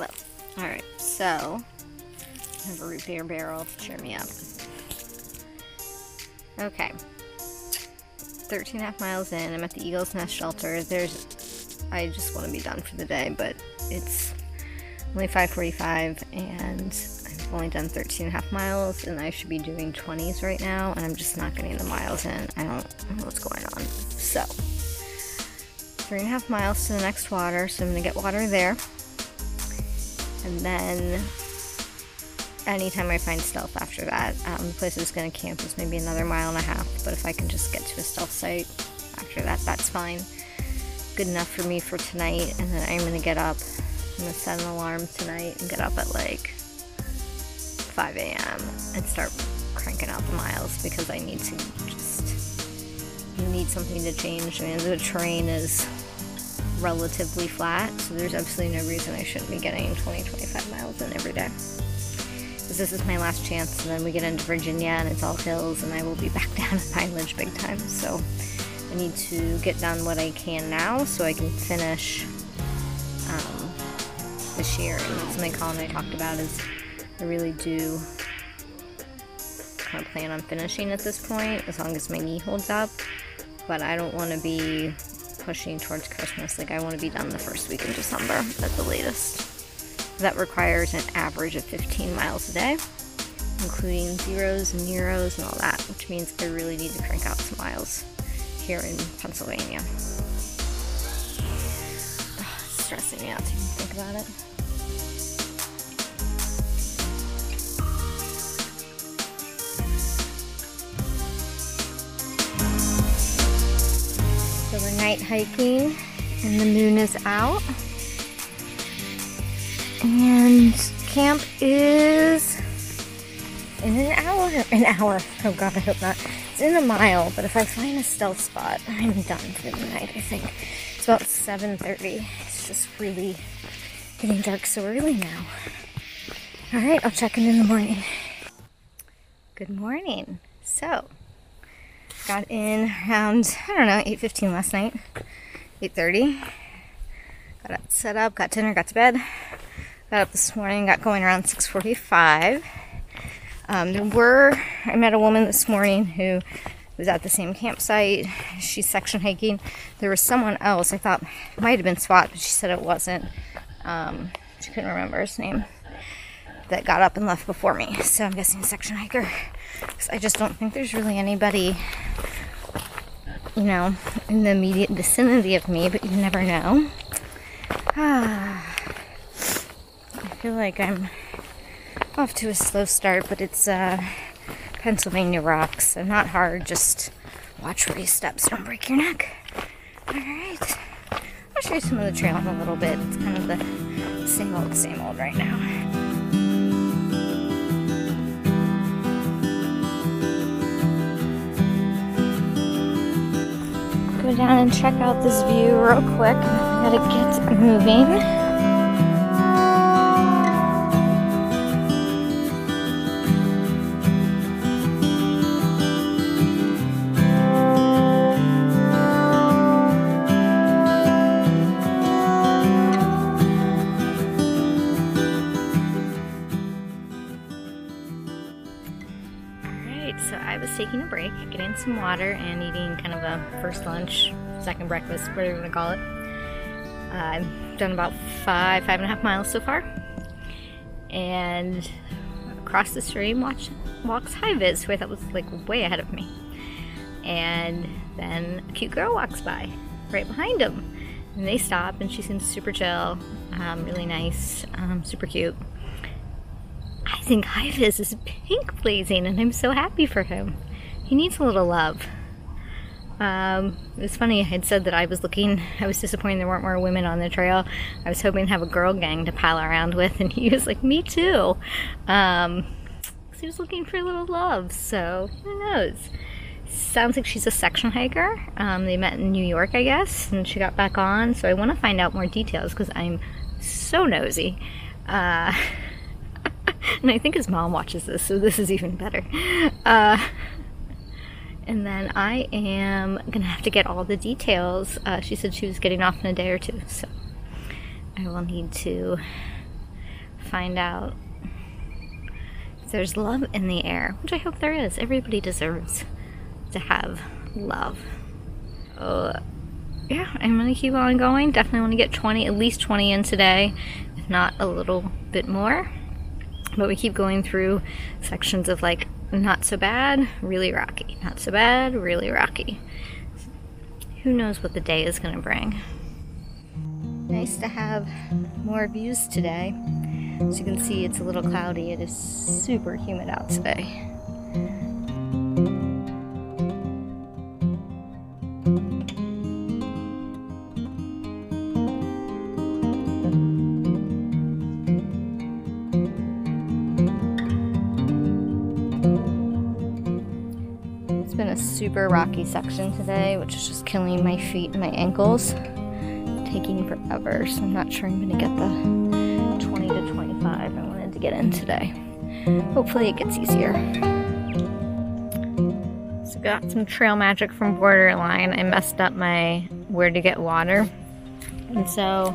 Hello. Alright, so I have a root beer barrel to cheer me up. Okay. 13.5 miles in, I'm at the Eagle's Nest shelter. I just want to be done for the day, but it's only 5:45 and I've only done 13.5 miles and I should be doing 20s right now and I'm just not getting the miles in. I don't know what's going on. So, 3.5 miles to the next water, so I'm going to get water there. And then anytime I find stealth after that, the place I was going to camp is maybe another 1.5 miles, but if I can just get to a stealth site after that, that's fine. Good enough for me for tonight, and then I'm going to get up. I'm going to set an alarm tonight and get up at like 5 a.m. and start cranking out the miles because I need to need something to change. I mean, the terrain is relatively flat, so there's absolutely no reason I shouldn't be getting 20-25 miles in every day. Because this is my last chance, and then we get into Virginia and it's all hills and I will be back down in mileage big time. So I need to get done what I can now so I can finish this year. And something Colin and I talked about is I really do kind of plan on finishing at this point as long as my knee holds up, but I don't want to be pushing towards Christmas. Like, I want to be done the first week in December at the latest. That requires an average of 15 miles a day, including zeros and Euros and all that, which means I really need to crank out some miles here in Pennsylvania. It's stressing me out to even think about it. So we're night hiking and the moon is out. And camp is in an hour. Oh god, I hope not. It's in a mile, but if I find a stealth spot, I'm done for the night, I think. It's about 7:30. It's just really getting dark so early now. Alright, I'll check in the morning. Good morning. So, got in around, 8:15 last night. 8:30. Got it set up, got dinner, got to bed. Got up this morning, got going around 6:45. I met a woman this morning who was at the same campsite. She's section hiking. There was someone else, I thought it might have been Swat, but she said it wasn't. She couldn't remember his name, that got up and left before me. So I'm guessing section hiker. Because I just don't think there's really anybody, in the immediate vicinity of me, but you never know. I feel like I'm off to a slow start, but it's Pennsylvania rocks, so not hard, just watch where you step so don't break your neck. Alright, I'll show you some of the trail in a little bit. It's kind of the same old right now. Go down and check out this view real quick. I gotta get moving. So I was taking a break, getting some water, and eating kind of a first lunch, second breakfast, whatever you want to call it. I've done about 5.5 miles so far. And across the stream walks High-Vis, who I thought was like way ahead of me. And then a cute girl walks by right behind him. And they stop, and she seems super chill, really nice, super cute. I think High-Vis is pink blazing, and I'm so happy for him. He needs a little love. It was funny, I had said that I was disappointed there weren't more women on the trail. I was hoping to have a girl gang to pal around with, and he was like, me too. He was looking for a little love, so who knows. Sounds like she's a section hiker. They met in New York, I guess, and she got back on, so I want to find out more details because I'm so nosy. And I think his mom watches this, so this is even better. And then I am gonna have to get all the details. She said she was getting off in a day or two, so I will need to find out if there's love in the air, which I hope there is. Everybody deserves to have love. Yeah, I'm gonna keep on going. Definitely want to get at least 20 in today, if not a little bit more. But we keep going through sections of like not so bad, really rocky, not so bad, really rocky. Who knows what the day is gonna bring. Nice to have more views today. As you can see, it's a little cloudy. It is super humid out today. It's been a super rocky section today, which is just killing my feet and my ankles. Taking forever, so I'm not sure I'm gonna get the 20 to 25 I wanted to get in today. Hopefully it gets easier. So got some trail magic from Borderline. I messed up my where to get water, and so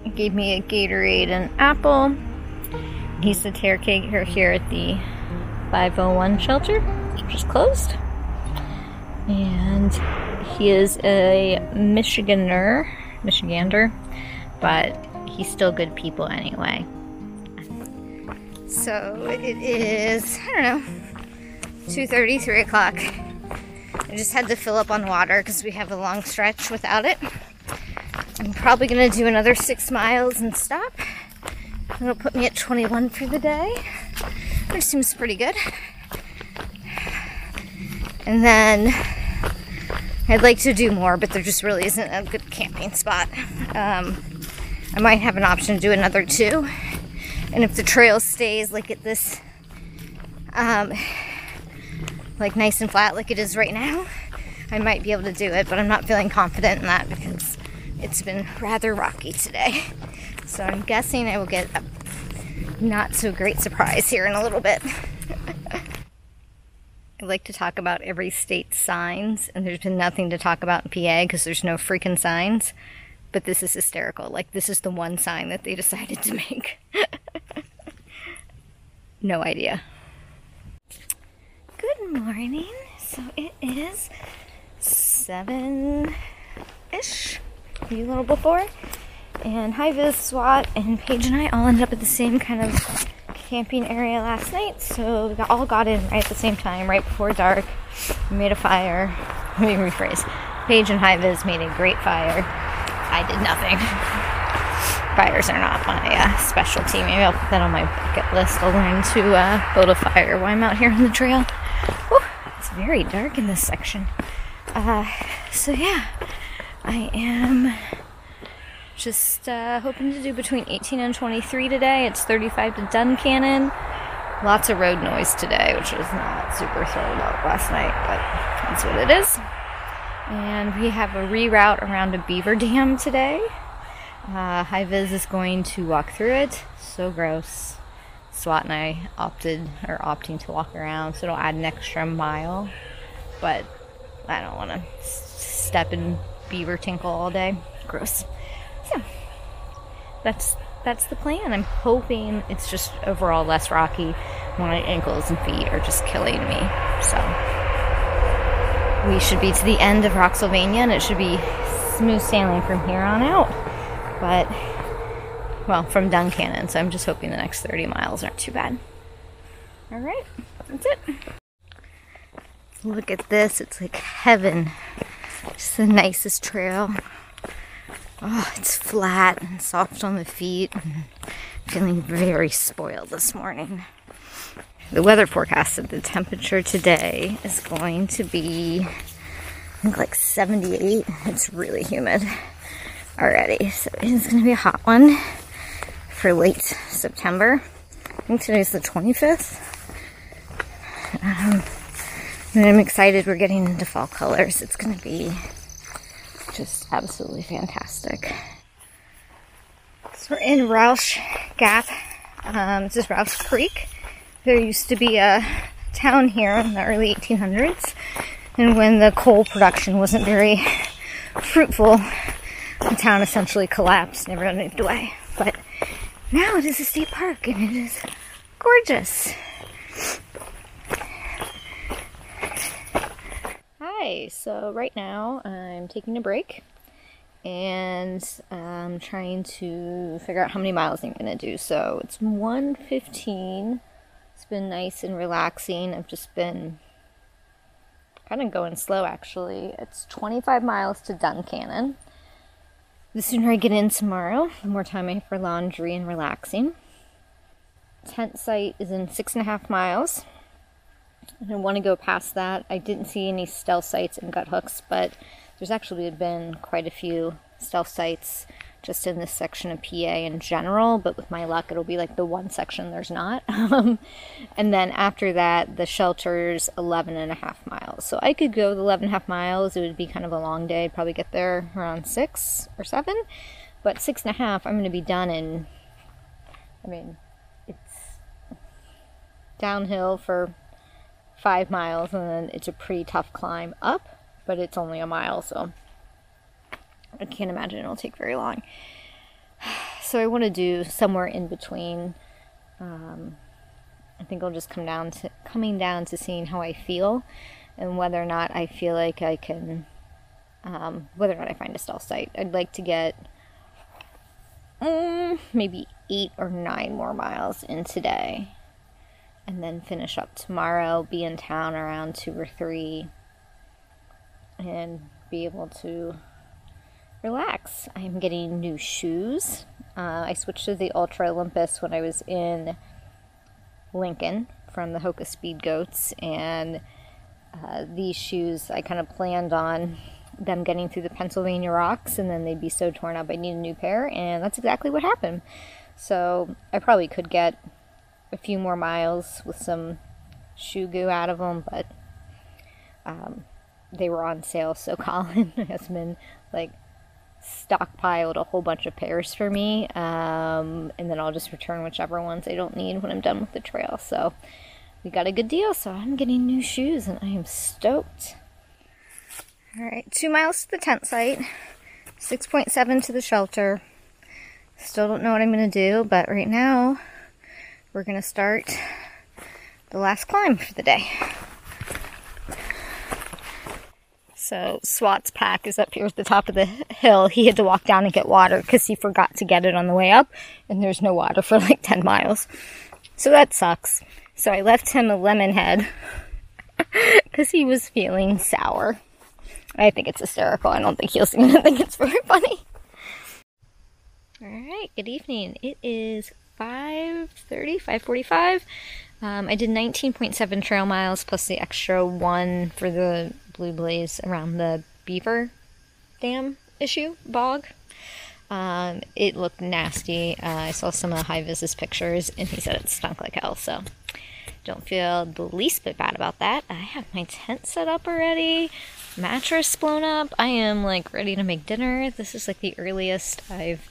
it gave me a Gatorade and apple. He's the caretaker here at the 501 shelter, which is closed, and he is a Michigander, but he's still good people anyway. So it is, I don't know, 2:30, 3 o'clock. I just had to fill up on water because we have a long stretch without it. I'm probably going to do another 6 miles and stop. It'll put me at 21 for the day, which seems pretty good. And then I'd like to do more, but there just really isn't a good camping spot. I might have an option to do another 2. And if the trail stays like at this, like nice and flat like it is right now, I might be able to do it, but I'm not feeling confident in that because it's been rather rocky today. So I'm guessing I will get a not so great surprise here in a little bit. I like to talk about every state's signs, and there's been nothing to talk about in PA because there's no freaking signs. But this is hysterical. Like, this is the one sign that they decided to make. No idea. Good morning. So it is 7-ish, maybe a little before. And hi-vis, Swat, and Paige and I all ended up at the same kind of camping area last night, so we all got in right at the same time, right before dark. We made a fire. Let me rephrase. Paige and hi-vis made a great fire. I did nothing. Fires are not my specialty. Maybe I'll put that on my bucket list. I'll learn to build a fire while I'm out here on the trail. Whew, it's very dark in this section. So yeah, I am just hoping to do between 18 and 23 today. It's 35 to Duncannon. Lots of road noise today, which I was not super thrilled about last night, but that's what it is. And we have a reroute around a beaver dam today. Hi-vis is going to walk through it. So gross. Swat and I are opting to walk around, so it'll add an extra mile. But I don't want to step in beaver tinkle all day. Gross. Yeah, that's the plan. I'm hoping it's just overall less rocky. My ankles and feet are just killing me. So we should be to the end of Roxylvania, and it should be smooth sailing from here on out. But, well, from Duncannon, so I'm just hoping the next 30 miles aren't too bad. All right, that's it. Look at this. It's like heaven. Just the nicest trail. Oh, it's flat and soft on the feet. I'm feeling very spoiled this morning. The weather forecast said the temperature today is going to be, I think, like 78. It's really humid already. So it's going to be a hot one for late September. I think today's the 25th. And I'm excited we're getting into fall colors. It's going to be just absolutely fantastic. So we're in Roush Gap. This is Roush Creek. There used to be a town here in the early 1800s, and when the coal production wasn't very fruitful, the town essentially collapsed and everyone moved away. But Now it is a state park and it is gorgeous. Hi, so right now I'm taking a break and I'm trying to figure out how many miles I'm going to do. So it's 1:15. It's been nice and relaxing. I've just been kind of going slow actually. It's 25 miles to Duncannon. The sooner I get in tomorrow, the more time I have for laundry and relaxing. Tent site is in 6.5 miles. I don't want to go past that. I didn't see any stealth sites and gut hooks, but there's actually been quite a few stealth sites just in this section of PA in general, but with my luck it'll be like the one section there's not. And then after that, the shelter's 11.5 miles. So I could go the 11.5 miles. It would be kind of a long day. I'd probably get there around 6 or 7, but 6.5 I'm going to be done in, I mean, it's downhill for 5 miles and then it's a pretty tough climb up, but it's only a mile, so I can't imagine it'll take very long. So I want to do somewhere in between. I think I'll just coming down to seeing how I feel and whether or not I feel like I can, whether or not I find a stealth site. I'd like to get maybe 8 or 9 more miles in today and then finish up tomorrow, be in town around 2 or 3 and be able to relax. I'm getting new shoes. I switched to the Ultra Olympus when I was in Lincoln from the Hoka Speed Goats, and these shoes I kind of planned on them getting through the Pennsylvania rocks and then they'd be so torn up I need a new pair, and that's exactly what happened. So I probably could get a few more miles with some shoe goo out of them, but they were on sale, so Colin has been like stockpiled a whole bunch of pairs for me, and then I'll just return whichever ones I don't need when I'm done with the trail. So we got a good deal, so I'm getting new shoes and I am stoked. Alright, 2 miles to the tent site, 6.7 to the shelter. Still don't know what I'm going to do, but right now we're going to start the last climb for the day. So Swat's pack is up here at the top of the hill. He had to walk down and get water because he forgot to get it on the way up, and there's no water for like 10 miles. So that sucks. So I left him a lemon head because he was feeling sour. I think it's hysterical. I don't think he'll think it's very funny. Alright, good evening. It is 5:45. I did 19.7 trail miles plus the extra 1 for the Blue Blaze around the beaver dam bog. It looked nasty. I saw some of the high-vis pictures and he said it stunk like hell, so don't feel the least bit bad about that. I have my tent set up already, mattress blown up. I am like ready to make dinner. This is like the earliest I've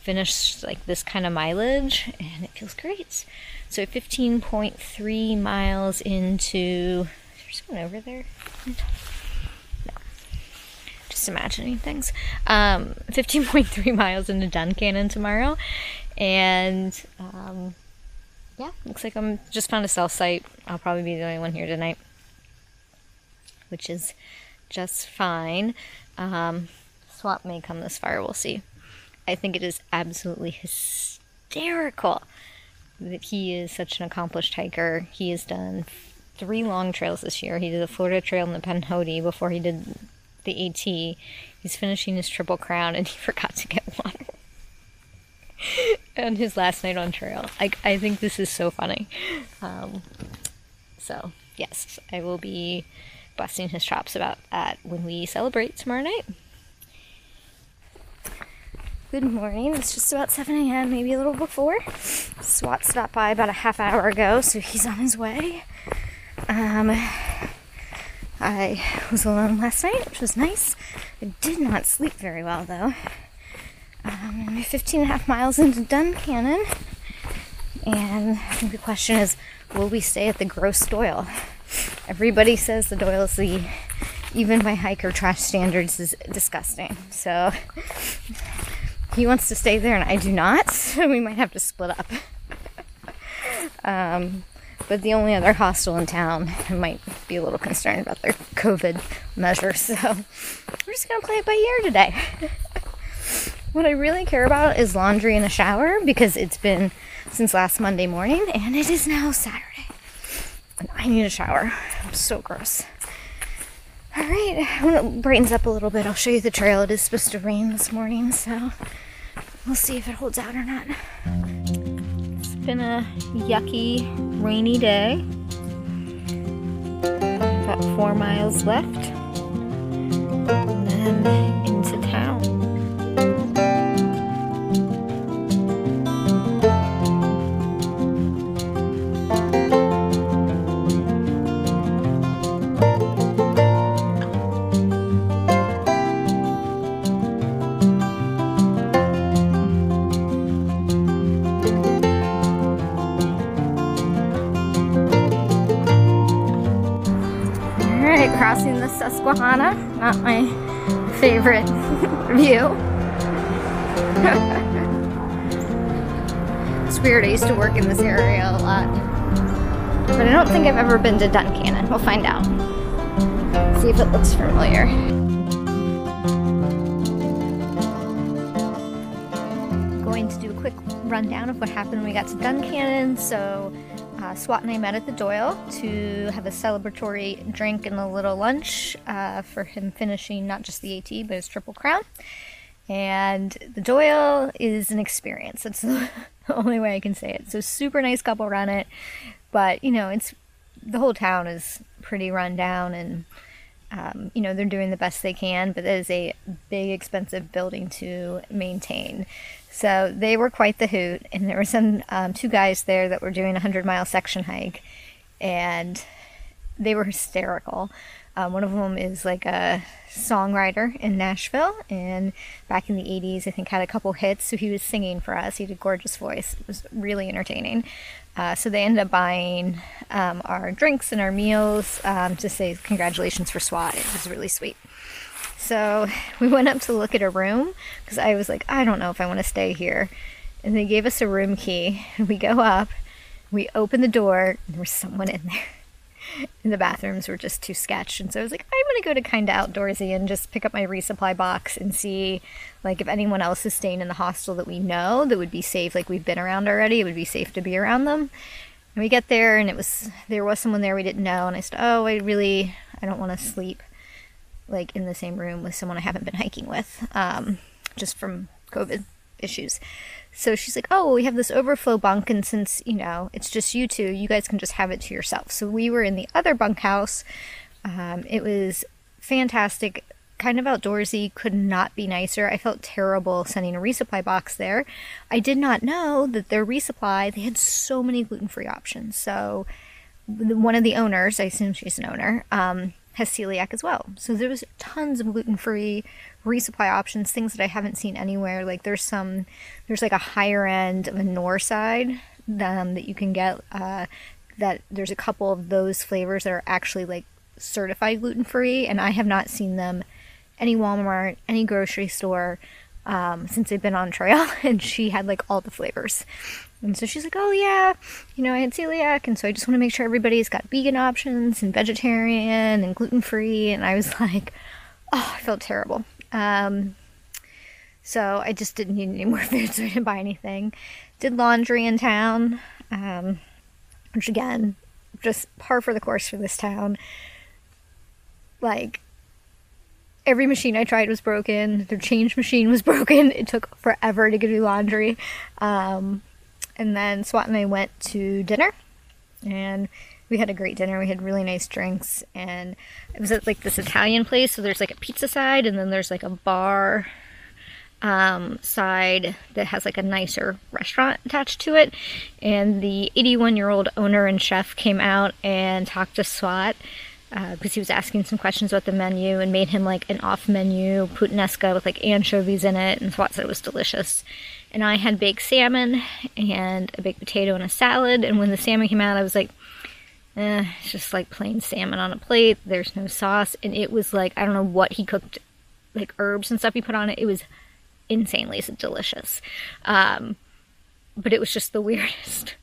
finished like this kind of mileage and it feels great. So 15.3 miles into, there's someone over there? No. Just imagining things. 15.3 miles into Duncannon tomorrow. And yeah, looks like I'm just found a stealth site. I'll probably be the only one here tonight, which is just fine. Swat may come this far, we'll see. I think it is absolutely hysterical that he is such an accomplished hiker. He has done 3 long trails this year. He did the Florida Trail and the Penhody before he did the AT. He's finishing his Triple Crown and he forgot to get water on his last night on trail. I think this is so funny. So yes, I will be busting his chops about that when we celebrate tomorrow night. Good morning. It's just about 7 a.m., maybe a little before. Swat stopped by about a half hour ago, so he's on his way. I was alone last night, which was nice. I did not sleep very well, though. I'm 15.5 miles into Duncannon, and I think the question is, will we stay at the gross Doyle? Everybody says the Doyle is even by hiker trash standards, is disgusting. So he wants to stay there and I do not, so we might have to split up. But the only other hostel in town might be a little concerned about their COVID measures, so we're just gonna play it by ear today. What I really care about is laundry and a shower, because it's been since last Monday morning and it is now Saturday. And I need a shower. I'm so gross. Alright, when it brightens up a little bit, I'll show you the trail. It is supposed to rain this morning, so we'll see if it holds out or not. It's been a yucky, rainy day. Got 4 miles left. And then into town. Crossing the Susquehanna, not my favorite view. It's weird, I used to work in this area a lot, but I don't think I've ever been to Duncannon. We'll find out. See if it looks familiar. Going to do a quick rundown of what happened when we got to Duncannon. So Swat and I met at the Doyle to have a celebratory drink and a little lunch for him finishing not just the AT, but his Triple Crown. And the Doyle is an experience. That's the only way I can say it. So super nice couple run it, but you know, it's the whole town is pretty run down, and you know, they're doing the best they can, but it is a big, expensive building to maintain. So they were quite the hoot, and there were some 2 guys there that were doing a 100-mile section hike, and they were hysterical. One of them is like a songwriter in Nashville, and back in the 80s, I think had a couple hits, so he was singing for us. He had a gorgeous voice. It was really entertaining. So they ended up buying our drinks and our meals to say congratulations for Swat. It was really sweet. So we went up to look at a room, because I was like, I don't know if I want to stay here. And they gave us a room key, and we go up, we open the door, and there was someone in there. And the bathrooms were just too sketch. And so I was like, I'm going to go to Kinda Outdoorsy and just pick up my resupply box and see like if anyone else is staying in the hostel that we know that would be safe, like we've been around already, it would be safe to be around them. And we get there, and there was someone there we didn't know, and I said, oh, I don't want to sleep like in the same room with someone I haven't been hiking with, just from COVID issues. So she's like, oh, well, we have this overflow bunk, and since, you know, it's just you two, you guys can just have it to yourself. So we were in the other bunkhouse. It was fantastic, kind of outdoorsy, could not be nicer. I felt terrible sending a resupply box there. I did not know that their resupply, they had so many gluten-free options. So one of the owners, I assume she's an owner, has celiac as well. So there was tons of gluten-free resupply options, things that I haven't seen anywhere. Like there's like a higher end of a Northside that you can get, that there's a couple of those flavors that are actually like certified gluten-free, and I have not seen them any Walmart, any grocery store since they've been on trail. And she had like all the flavors. And so she's like, oh yeah, you know, I had celiac, and so I just want to make sure everybody's got vegan options and vegetarian and gluten-free. And I was like, oh, I felt terrible. So I just didn't need any more food, so I didn't buy anything. Did laundry in town, which again, just par for the course for this town. Like, every machine I tried was broken. Their change machine was broken. It took forever to do laundry. And then Swat and I went to dinner, and we had a great dinner. We had really nice drinks, and it was at like this Italian place. So there's like a pizza side, and then there's like a bar side that has like a nicer restaurant attached to it. And the 81-year-old owner and chef came out and talked to Swat because he was asking some questions about the menu, and made him like an off-menu puttanesca with like anchovies in it, and Swat said it was delicious. And I had baked salmon and a baked potato and a salad, and when the salmon came out, I was like, it's just like plain salmon on a plate, there's no sauce. And it was like, I don't know what he cooked, like herbs and stuff he put on it. It was insanely delicious. But it was just the weirdest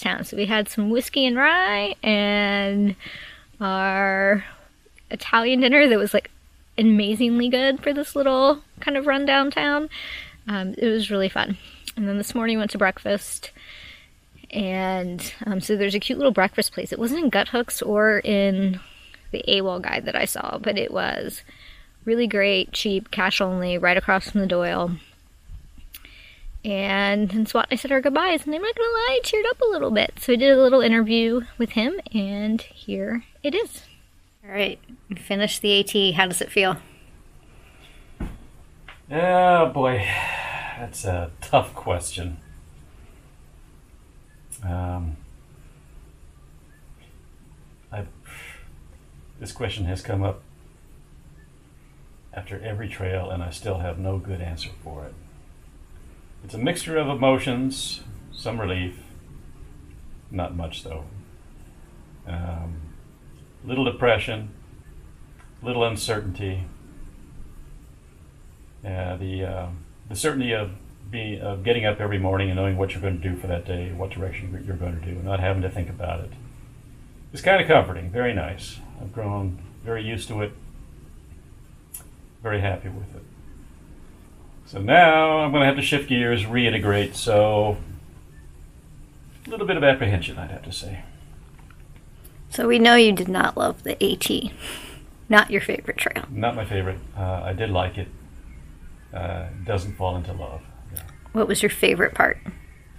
town. So we had some whiskey and rye and our Italian dinner that was like amazingly good for this little kind of rundown town. It was really fun. And then this morning we went to breakfast, and so there's a cute little breakfast place. It wasn't in Gut Hooks or in the AWOL guide that I saw, but it was really great, cheap, cash only, right across from the Doyle. And then Swat and I said our goodbyes, and I'm not gonna lie, I teared up a little bit. So I did a little interview with him, and here it is. All right, we finished the AT. How does it feel? Oh boy, that's a tough question. This question has come up after every trail, and I still have no good answer for it. It's a mixture of emotions, some relief, not much though. Little depression, little uncertainty. The certainty of getting up every morning and knowing what you're going to do for that day, what direction you're going to do, and not having to think about it. It's kind of comforting, very nice. I've grown very used to it, very happy with it. So now I'm going to have to shift gears, reintegrate, so a little bit of apprehension, I'd have to say. So we know you did not love the AT. Not your favorite trail. Not my favorite. I did like it. Doesn't fall into love. Yeah. What was your favorite part?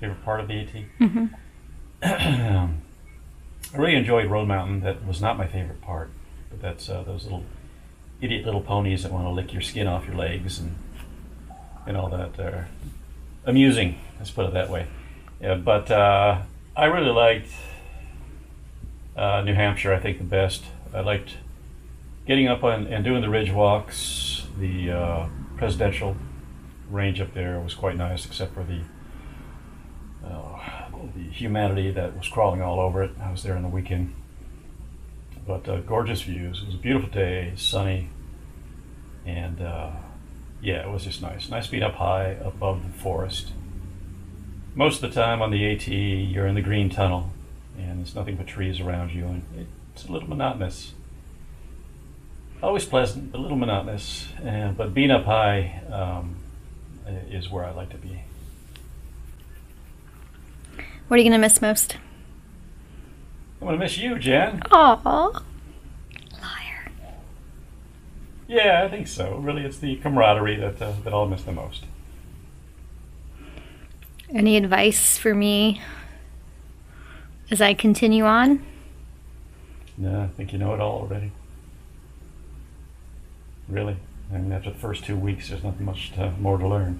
Favorite part of the AT? Mm-hmm. I really enjoyed Road Mountain. That was not my favorite part, but that's those little idiot little ponies that want to lick your skin off your legs and all that. Amusing, let's put it that way. Yeah, but I really liked New Hampshire, I think, the best. I liked getting up and doing the ridge walks. The presidential range up there was quite nice, except for the humanity that was crawling all over it. I was there on the weekend. But gorgeous views. It was a beautiful day, sunny, and yeah, it was just nice. Nice being up high above the forest. Most of the time on the AT, you're in the green tunnel, and there's nothing but trees around you, and it's a little monotonous. Always pleasant, but a little monotonous. But being up high is where I like to be. What are you going to miss most? I'm going to miss you, Jan. Aww. Liar. Yeah, I think so. Really, it's the camaraderie that I'll miss the most. Any advice for me as I continue on? No, I think you know it all already. Really. I mean, after the first 2 weeks, there's nothing much more to learn.